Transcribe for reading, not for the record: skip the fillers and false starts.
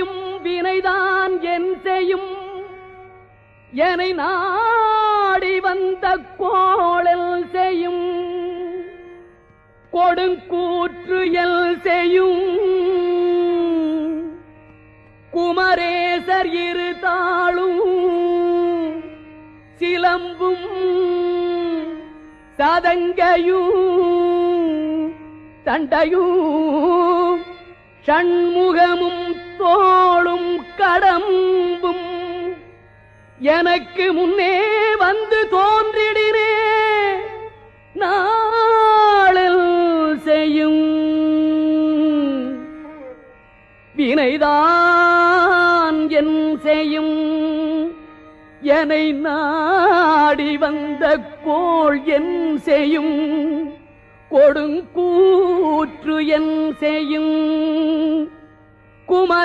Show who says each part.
Speaker 1: செய்யும் வினைதான் என் செய்யும் என்னை நாடி வந்த கோளல் செய்யும் கொடுங்கூற்று எல் செய்யும் குமரேசர் இரு தாளும் சிலம்பும் சதங்கையும் தண்டையும் ஷண்முகமும் தோளும் கடம்பும் எனக்கு முன்னே வந்து தோன்றிடினே நாளில் செய்யும் வினைதான் என் செய்யும் என்னை நாடி வந்த கோள் என் செய்யும் கொடுங்கூற்று என் செய்யும் குமரே